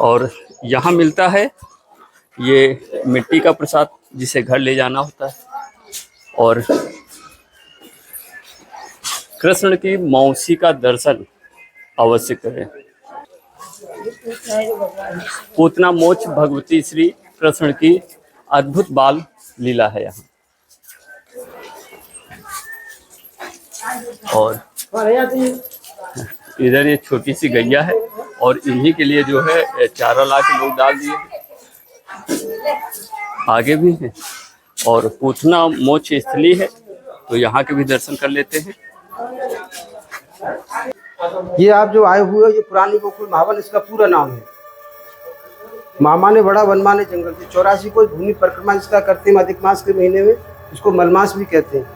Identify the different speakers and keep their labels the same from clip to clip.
Speaker 1: और यहाँ मिलता है ये मिट्टी का प्रसाद जिसे घर ले जाना होता है। और कृष्ण की मौसी का दर्शन अवश्य करें। पूतना मोक्ष भगवती श्री कृष्ण की अद्भुत बाल लीला है यहाँ। और इधर ये छोटी सी गैया है और इन्हीं के लिए जो है चारा ला के लोग डाल दिए। आगे भी है और पूतना मोक्ष स्थली है तो यहाँ के भी दर्शन कर लेते हैं।
Speaker 2: ये आप जो आए हुए हो ये पुरानी गोकुल महावन इसका पूरा नाम है। मामा ने बड़ा वनमाने जंगल थे 84 कोई भूमि परिक्रमा इसका करते हैं अधिक मास के महीने में, इसको मलमास भी कहते हैं।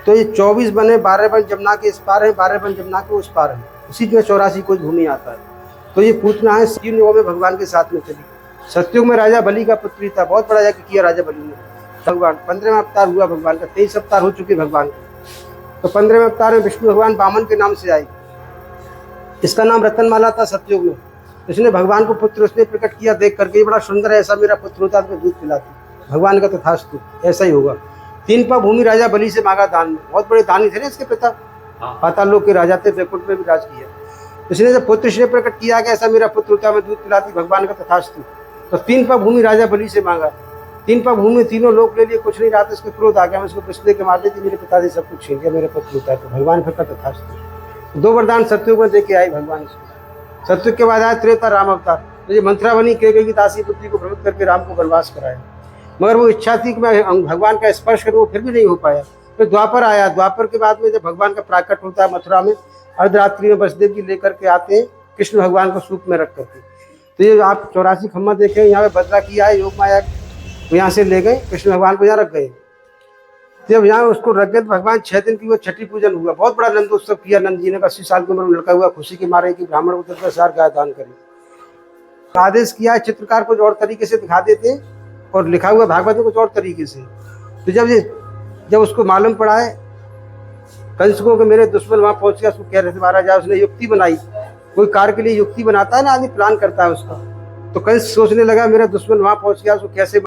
Speaker 2: तो ये 24 बने 12 बन जमुना के इस पार है, 12 बन जमुना के उस पार है, उसी में 84 कोई भूमि आता है। तो ये पूतना है तीन युगों में भगवान के साथ में चली। सतयुग में राजा बलि का पुत्री था, बहुत बड़ा यज्ञ किया राजा बलि ने। भगवान 15वां अवतार हुआ भगवान का, 23 अवतार हो चुके भगवान के। तो 15वें अवतार में विष्णु भगवान वामन के नाम से आए। इसका नाम रतनमाला था सतयुग में। इसने भगवान को पुत्र उसने प्रकट किया, देख करके बड़ा सुंदर है, ऐसा मेरा पुत्र होता तो दूध पिलाती। भगवान का तथास्तु ऐसा ही होगा। 3 पा भूमि राजा बलि से मांगा दान में, बहुत बड़े दानी थे ना इसके पिता, पाताल लोक के राजा थे, बैकुंठ में भी राज किया। इसने जब पुत्र से प्रकट किया कि ऐसा मेरा पुत्र होता मैं दूध पिलाती, भगवान का तथास्तु। तो 3 पा भूमि राजा बलि से मांगा। 3 पा भूमि तीनों लोग ले लिए, कुछ नहीं रहा था, इसको क्रोध आ गया, मैं उसको पिछले के मार देती, मेरे पिताजी सब कुछ छीन गया, मेरे पुत्र होता है। तो भगवान फिर का तथास्तु। 2 वरदान सतयुग में देके आए भगवान से। सतयुग के बाद आया त्रेता राम अवतार। तो ये मंत्रा बनी कैकेयी की दासी पुत्री को भ्रमित करके राम को वनवास कराया, मगर वो इच्छा थी कि मैं भगवान का स्पर्श करूँ, वो फिर भी नहीं हो पाया। फिर द्वापर आया। द्वापर के बाद में जब भगवान का प्राकट होता है मथुरा में, अर्धरात्रि में वसुदेव जी लेकर के आते हैं कृष्ण भगवान को सूप में रख करके। तो ये आप 84 खम्मा देखें, यहाँ पे बदला किया है योग माया, तो यहाँ से ले गए कृष्ण भगवान को, यहाँ रख गए। जब यहाँ उसको रख गए तो भगवान 6 दिन की वो छठी पूजन हुआ, बहुत बड़ा नंदोत्सव किया। नंद जी ने 80 साल की उम्र में लड़का हुआ, खुशी के मारे कि ब्राह्मण को 10,000 गाय दान करें। आदेश किया है चित्रकार को और तरीके से दिखा देते और लिखा हुआ भागवत में कुछ और तरीके से। तो जब उसको मालूम पड़ा है कंस को कि मेरे दुश्मन वहां पहुंच गया, उसको कह रहे थे मारा जाए, उसने युक्ति बनाई। कोई कार्य के लिए युक्ति बनाता है ना आदमी, प्लान करता है उसका। तो कंस सोचने लगा मेरा दुश्मन वहां पहुंच गया, उसको कैसे,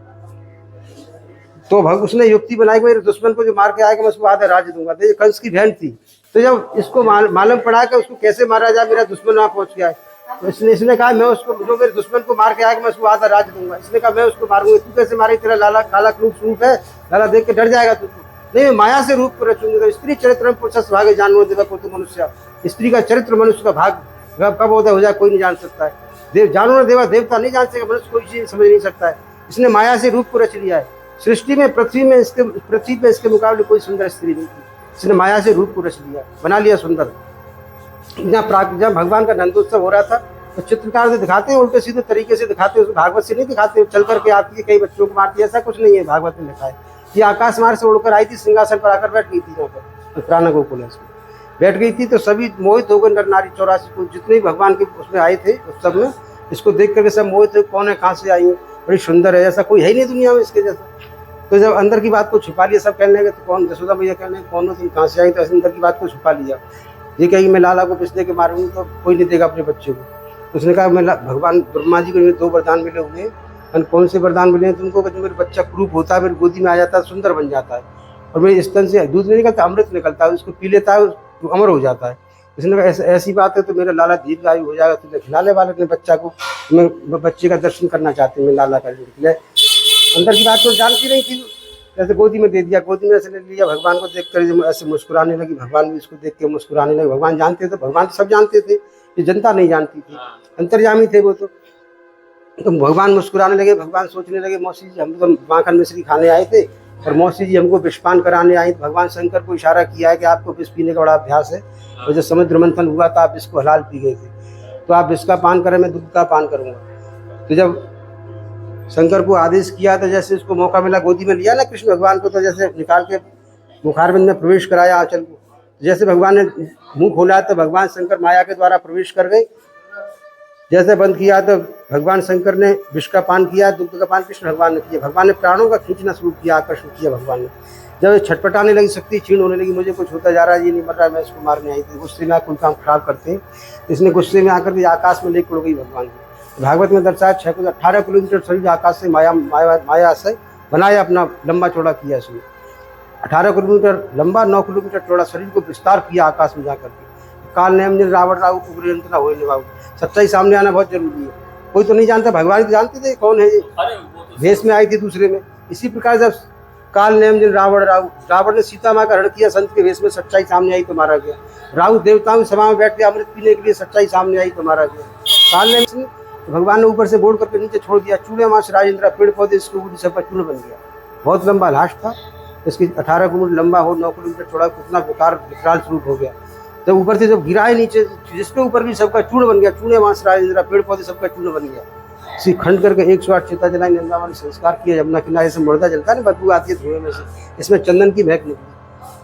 Speaker 2: तो उसने युक्ति बनाई मेरे दुश्मन को जो मार के आएगा मैं उसको आधा राज्य दूंगा। तो ये कंस की बहन थी। तो जब इसको मालूम पड़ा कि उसको कैसे मारा जाए, मेरा दुश्मन वहां पहुंच गया है, तो इसने कहा मैं उसको, जो मेरे दुश्मन को मार के आएगा मैं उसको आधा राज्य दूंगा। इसने कहा मैं उसको मारूंगा। तू कैसे मारे, तेरा लाला काला रूप है, लाला देख के डर जाएगा तू। नहीं, माया से रूप को रचूंगी। तो स्त्री चरित्र में पुरुष भाग्य जानवर देवा को तू मनुष्य। स्त्री का चरित्र मनुष्य का भाग कब होता हो जाए कोई नहीं जान सकता है। देव जानवर देवा देवता नहीं जान सके, मनुष्य कोई चीज समझ नहीं सकता है। इसने माया से रूप को रच लिया है। सृष्टि में पृथ्वी पे इसके मुकाबले कोई सुंदर स्त्री नहीं थी। इसने माया से रूप को रच लिया, बना लिया सुंदर। जब भगवान का नंदोत्सव हो रहा था तो चित्रकार से दिखाते हैं उल्टे सीधे तरीके से दिखाते हैं, भागवत से नहीं दिखाते चल करके आती है कई बच्चों को मारती है, ऐसा कुछ नहीं है। भागवत में लिखा है ये आकाश मार्ग से उड़कर आई थी, सिंहासन पर आकर बैठ गई थी, यहाँ पर पुराना गोकुल बैठ गई थी। तो सभी मोहित हो गए, नर नारी 84 को जितने भी भगवान के उसमें आए थे उस सब में इसको देख करके सब मोहित हो, कौन है, कहाँ से आई है, बड़ी सुंदर है, ऐसा कोई है ही नहीं दुनिया में इसके जैसा। तो जब अंदर की बात को छुपा लिया, सब कहने लगे तो कौन, यशोदा मैया कहने कौन हो तुम, कहाँ से आई, तो अंदर की बात को छुपा लिया। ये कहेगी मैं लाला को पिछले के मारूंगी तो कोई नहीं देगा अपने बच्चे को। तो उसने कहा मैं भगवान ब्रह्मा जी को 2 वरदान मिले हुए हैं। कौन से वरदान मिले हैं तुमको, जो मेरे बच्चा क्रूप होता है, मेरी गोदी में आ जाता है, सुंदर बन जाता है, और मेरे स्तन से दूध नहीं निकलता, अमृत निकलता है, उसको पी लेता है तो अमर हो जाता है। उसने कहा ऐसी बात है तो मेरा लाला दीर्घायु हो जाएगा, तुझे खिलाने वाले अपने बच्चा को, मैं बच्चे का दर्शन करना चाहती हूँ, मैं लाला का खिलाए। अंदर की बात तो जानती नहीं थी, जैसे गोदी में दे दिया, गोदी में ऐसे ले लिया। भगवान को देख कर ऐसे मुस्कुराने लगी, भगवान भी इसको देख के मुस्कुराने लगे। भगवान जानते थे, भगवान सब जानते थे, ये जनता नहीं जानती थी, अंतर्यामी थे वो। तो भगवान मुस्कुराने लगे। भगवान सोचने लगे मौसी जी हम तो माखन मिश्री खाने आए थे और मौसी जी हमको विषपान कराने आई। तो भगवान शंकर को इशारा किया है कि आपको विष पीने का बड़ा अभ्यास है, और जब समुद्र मंथन हुआ था आप इसको हलाल पी गए थे, तो आप विष का पान करें, मैं दूध का पान करूँगा। तो जब शंकर को आदेश किया तो जैसे उसको मौका मिला, गोदी में लिया ना कृष्ण भगवान को, तो जैसे निकाल के मुखारबिंद में प्रवेश कराया आंचल को। जैसे भगवान ने मुंह खोला तो भगवान शंकर माया के द्वारा प्रवेश कर गए। जैसे बंद किया तो भगवान शंकर ने विष का पान किया, दुग्ध का पान कृष्ण भगवान ने किया। भगवान ने प्राणों का खींचना शुरू किया, आकर्षण किया भगवान ने। जब ये छटपटाने लगी, शक्ति क्षीण होने लगी, मुझे कुछ होता जा रहा है, ये नहीं मर रहा है, मैं इसको मारने आई थी। गुस्से में कोई काम खराब करते हैं, इसने गुस्से में आकर के आकाश में लेकर उड़ गई भगवान को। भागवत में दर्शाया 18 किलोमीटर शरीर आकाश से माया से बनाया, अपना लंबा चौड़ा किया इसने। 18 किलोमीटर लंबा, 9 किलोमीटर चौड़ा शरीर को विस्तार किया आकाश में जाकर के। काल नेम ने रावण राहु कुबेर अंतना होए निभाऊ। सच्चाई सामने आना बहुत जरूरी है। कोई तो नहीं जानता, भगवान तो जानते थे कौन है ये, भेष में आई थी दूसरे में। इसी प्रकार जब काल नेम दिन रावण ने सीता माँ का हरण किया, संत के वेश में, सच्चाई सामने आई तो मारा गया। राहु देवताओं सभा में बैठ के अमृत पीने के लिए, सच्चाई सामने आई तो मारा गया। काल नेम भगवान ने ऊपर से बोर्ड करके नीचे छोड़ दिया। चूड़े मास राजेंद्र, पेड़ पौधे इसके ऊपर सबका चूर्ण बन गया। बहुत लंबा लाश था इसकी, 18 किलोमीटर लंबा हो, 9 किलोमीटर चौड़ा, कितना विकराल स्वरूप हो गया। जब ऊपर से जब गिरा है नीचे, जिसके ऊपर भी सबका चूर्ण बन गया। चूड़े मास राजेंद्र, पेड़ पौधे सबका चूर्ण बन गया। इसी खंड करके 108 चिता जलाई, वृंदावन संस्कार किया। जमुना किनारे से मुर्दा जलता है ना, बदबू आती है धुएं में से, इसमें चंदन की महक निकली।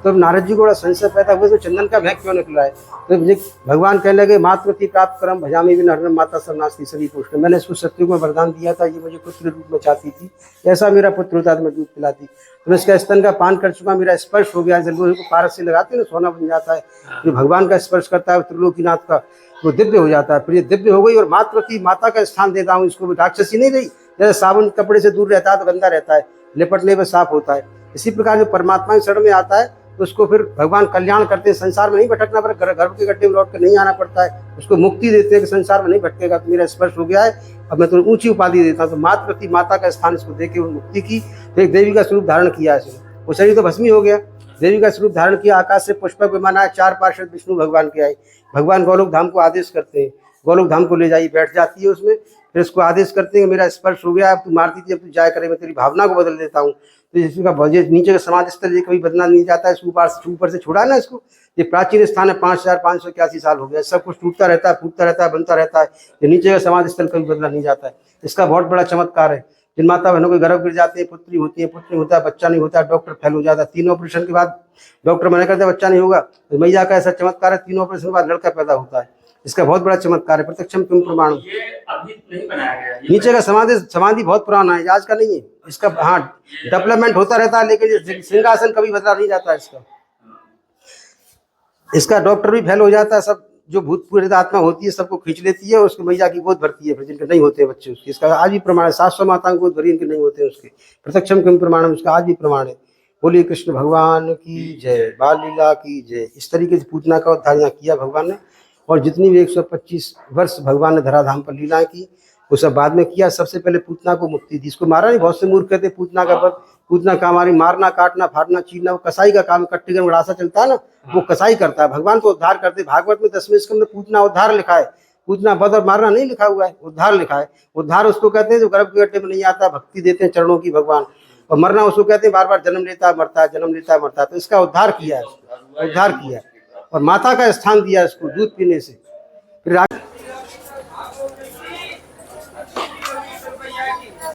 Speaker 2: तो नारद जी को बड़ा संशय पैदा हुआ, तो चंदन का महक क्यों निकला है। तो मुझे भगवान कहने लगे, मातृति प्राप्त करम भजामी भी नरम माता सर्वनाश सभी पुष्ट। मैंने इसको सत्ययुग में वरदान दिया था, ये मुझे पुत्र रूप में चाहती थी, ऐसा मेरा पुत्र होता तो मैं दूध पिलाती। तो मैं इसका स्तन का पान कर चुका, मेरा स्पर्श हो गया। जब लोहे को पारस से लगाते हैं ना, सोना बन जाता है। जो भगवान का स्पर्श करता है त्रिलोकीनाथ का, वो दिव्य हो जाता है। फिर ये दिव्य हो गई, और मातृति माता का स्थान देता हूँ इसको। राक्षसी नहीं रही, जैसे साबुन कपड़े से दूर रहता है तो गंदा रहता है, लिपटने पर साफ होता है। इसी प्रकार जो परमात्मा की शरण में आता है तो उसको फिर भगवान कल्याण करते हैं। संसार में नहीं भटकना पड़ता, गर्भ के गड्ढे में लौट कर नहीं आना पड़ता है। उसको मुक्ति देते हैं कि संसार में नहीं भटकेगा, तो मेरा स्पर्श हो गया है, अब मैं तुम्हें ऊंची उपाधि देता हूँ। तो मातृति माता का स्थान इसको देके वो मुक्ति की। तो एक देवी का स्वरूप धारण किया इसने। वो शरीर तो भस्मी हो गया, देवी का स्वरूप धारण किया। आकाश से पुष्पक विमान आया, 4 पार्षद विष्णु भगवान के आए। भगवान गोलोक धाम को आदेश करते हैं, गोलोक धाम को ले जाइए, बैठ जाती है उसमें। फिर इसको आदेश करते हैं, मेरा स्पर्श हो गया, अब तू मारती थी, अब तू जाया करे, मैं तेरी भावना को बदल देता हूँ। तो इसका नीचे का समाधि स्थल ये कभी बदलना नहीं जाता है। ऊपर से छोड़ा ना इसको, ये प्राचीन स्थान है, 5581 साल हो गया। सब कुछ टूटता रहता है, फूटता रहता है, बनता रहता है। ये नीचे का समाधि स्थल कभी बदला नहीं जाता है। इसका बहुत बड़ा चमत्कार है। जिन माता बहनों के गर्भ गिर जाते हैं, पुत्री होती है, पुत्र नहीं होता, बच्चा नहीं होता, डॉक्टर फेल हो जाता है। 3 ऑपरेशन के बाद डॉक्टर मना करते बच्चा नहीं होगा, तो मैया का ऐसा चमत्कार है, 3 ऑपरेशन के बाद लड़का पैदा होता है। इसका बहुत बड़ा चमत्कार है। प्रत्यक्षम तुम प्रमाण।
Speaker 1: ये अभी नहीं बनाया गया,
Speaker 2: नीचे का समाधि बहुत पुराना है, आज का नहीं है। इसका हाँ डेवलपमेंट होता रहता है, लेकिन सिंहासन कभी बदला नहीं जाता है इसका डॉक्टर भी फेल हो जाता है। सब जो भूत प्रेत आत्मा होती है सबको खींच लेती है, उसको मैया की गोद भरती है, फिर जिनके नहीं होते बच्चे उसके। इसका आज भी प्रमाण है। 700 माताओं की गोद भरी, इनके नहीं होते उसके। प्रत्यक्षम किम प्रमाणम, उसका आज भी प्रमाण है। बोलिए कृष्ण भगवान की जय, बाल लीला की जय। इस तरीके से पूतना का उद्धार यहाँ किया भगवान ने। और जितनी भी 125 वर्ष भगवान ने धराधाम पर लीला की, वो सब बाद में किया। सबसे पहले पूतना को मुक्ति दी। इसको मारा नहीं, बहुत से मूर्ख कहते पूतना का पद, पूतना का हमारी मारना, काटना, फाड़ना, चीरना, वो कसाई का काम। कट्टीगण उड़ासा चलता है ना, वो कसाई करता है। भगवान तो उद्धार करते। भागवत में 10वें स्कंद में पूतना उद्धार लिखा है। पूतना वध और मारना नहीं लिखा हुआ है, उद्धार लिखा है। उद्धार उसको कहते हैं जो गर्भ के गड्ढे में नहीं आता, भक्ति देते हैं चरणों की भगवान। और मरना उसको कहते हैं बार बार जन्म लेता है, मरता है, जन्म लेता है, मरता है। तो इसका उद्धार किया है, उद्धार किया। और माता का स्थान दिया इसको दूध पीने से। फिर